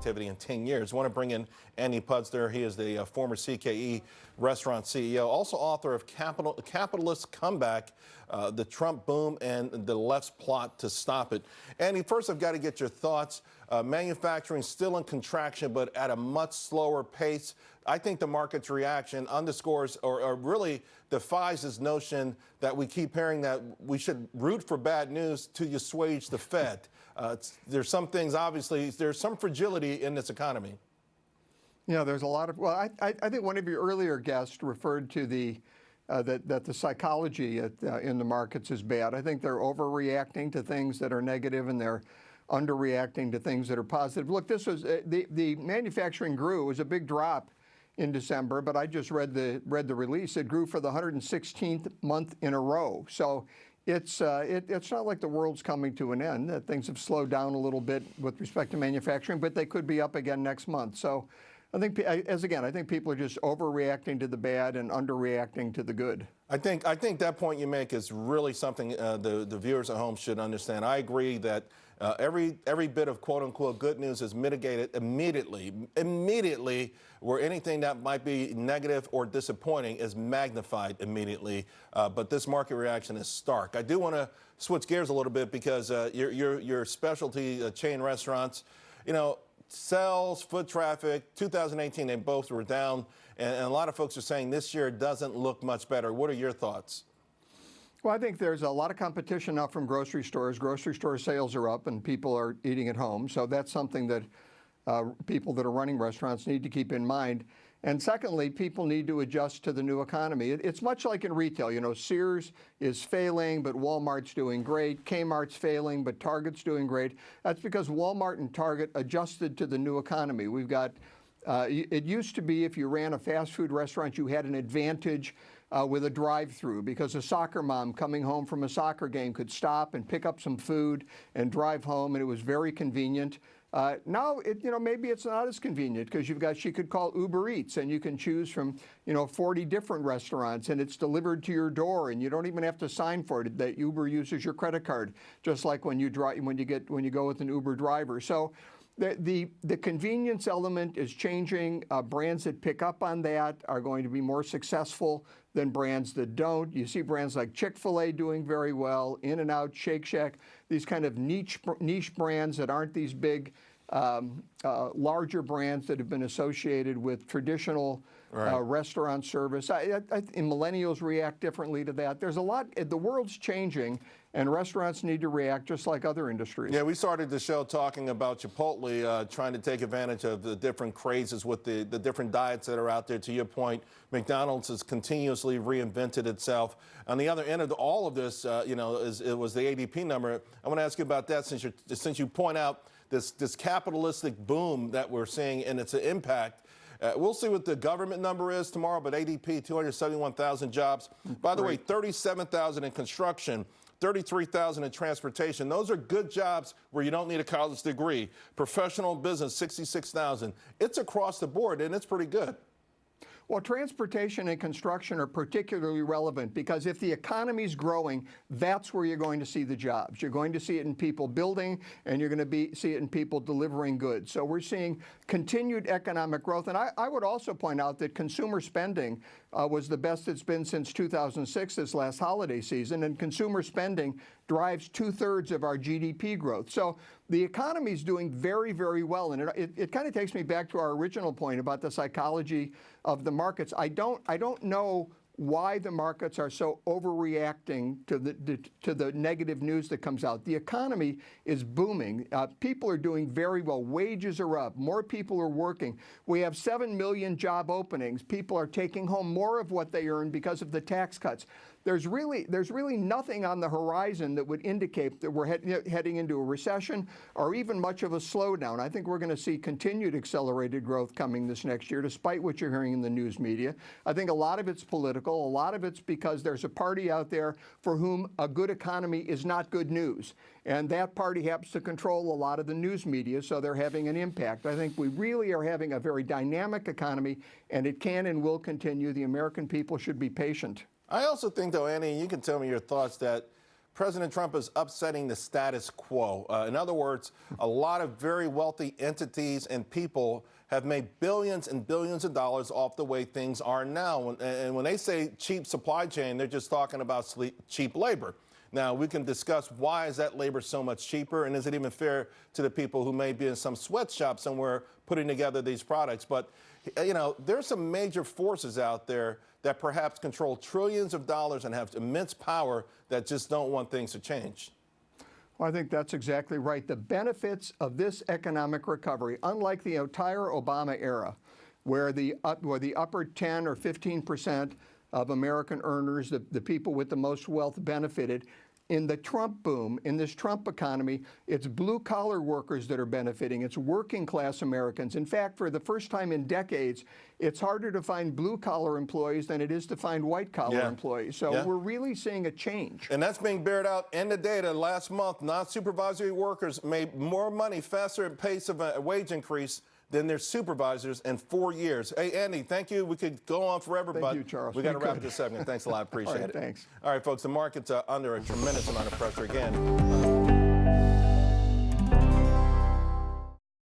activity in 10 years. I want to bring in Andy Puzder. He is the former CKE restaurant CEO, also author of Capitalist Comeback, the Trump Boom and the Left's Plot to Stop It. Andy, first I've got to get your thoughts. Manufacturing still in contraction, but at a much slower pace. I think the market's reaction underscores or really defies this notion that we keep hearing that we should root for bad news to assuage the Fed. There's some things, obviously, there's some fragility in this economy. Yeah, there's a lot of, well, I think one of your earlier guests referred to that the psychology in the markets is bad. I think they're overreacting to things that are negative and they're underreacting to things that are positive. Look, this was the manufacturing grew. It was a big drop in December, but I just read the release. It grew for the 116th month in a row. So it's not like the world's coming to an end. That things have slowed down a little bit with respect to manufacturing, but they could be up again next month. So I think, I think people are just overreacting to the bad and underreacting to the good. I think that point you make is really something the viewers at home should understand. I agree that every bit of quote unquote good news is mitigated immediately, where anything that might be negative or disappointing is magnified immediately. But this market reaction is stark. I do want to switch gears a little bit because your specialty chain restaurants, you know, sales, foot traffic, 2018, they both were down. And a lot of folks are saying this year doesn't look much better. What are your thoughts? Well, I think there's a lot of competition now from grocery stores. Grocery store sales are up and people are eating at home. So that's something that people that are running restaurants need to keep in mind. And secondly, people need to adjust to the new economy. It's much like in retail. You know, Sears is failing, but Walmart's doing great. Kmart's failing, but Target's doing great. That's because Walmart and Target adjusted to the new economy. We've got, it used to be if you ran a fast food restaurant, you had an advantage with a drive-through because a soccer mom coming home from a soccer game could stop and pick up some food and drive home, and it was very convenient. Now, maybe it's not as convenient because she could call Uber Eats and you can choose from, 40 different restaurants and it's delivered to your door and you don't even have to sign for it. That Uber uses your credit card, just like when you go with an Uber driver. So the convenience element is changing. Brands that pick up on that are going to be more successful than brands that don't. You see brands like Chick-fil-A doing very well, In-N-Out, Shake Shack, these kind of niche brands that aren't these big, larger brands that have been associated with traditional restaurant service. And millennials react differently to that. There's a lot, the world's changing, and restaurants need to react just like other industries. Yeah, we started the show talking about Chipotle trying to take advantage of the different crazes with the different diets that are out there. To your point, McDonald's has continuously reinvented itself. On the other end of all of this, it was the ADP number. I want to ask you about that since you point out this capitalistic boom that we're seeing and its impact. We'll see what the government number is tomorrow, but ADP, 271,000 jobs. By the way, 37,000 in construction, 33,000 in transportation. Those are good jobs where you don't need a college degree. Professional business, 66,000. It's across the board, and it's pretty good. Well, transportation and construction are particularly relevant because if the economy's growing, that's where you're going to see the jobs. You're going to see it in people building, and you're going to see it in people delivering goods. So we're seeing continued economic growth. And I would also point out that consumer spending was the best it's been since 2006, this last holiday season. And consumer spending drives 2/3 of our GDP growth. So the economy is doing very, very well. And it kind of takes me back to our original point about the psychology of the markets. I don't know why the markets are so overreacting to the negative news that comes out. The economy is booming. People are doing very well. Wages are up. More people are working. We have 7 million job openings. People are taking home more of what they earn because of the tax cuts. There's really nothing on the horizon that would indicate that we're heading into a recession or even much of a slowdown. I think we're going to see continued accelerated growth coming this next year, despite what you're hearing in the news media. I think a lot of it's political. A lot of it's because there's a party out there for whom a good economy is not good news. And that party happens to control a lot of the news media, so they're having an impact. I think we really are having a very dynamic economy, and it can and will continue. The American people should be patient. I also think, though, Annie, you can tell me your thoughts, that President Trump is upsetting the status quo. In other words, a lot of very wealthy entities and people have made billions and billions of dollars off the way things are now. And when they say cheap supply chain, they're just talking about cheap labor. Now, we can discuss why is that labor so much cheaper, and is it even fair to the people who may be in some sweatshop somewhere putting together these products? But, you know, there's some major forces out there that perhaps control trillions of dollars and have immense power that just don't want things to change. Well, I think that's exactly right. The benefits of this economic recovery, unlike the entire Obama era, where the upper 10 or 15% of American earners, the people with the most wealth, benefited. In the Trump boom, in this Trump economy, it's blue-collar workers that are benefiting. It's working-class Americans. In fact, for the first time in decades, it's harder to find blue-collar employees than it is to find white-collar employees. So we're really seeing a change. And that's being bared out in the data. Last month, non-supervisory workers made more money, faster pace of a wage increase than their supervisors in 4 years. Hey, Andy, thank you. We could go on forever, Thank but you, Charles. we got to wrap this segment. Thanks a lot. Appreciate All right, it. thanks. All right, folks, the market's under a tremendous amount of pressure again.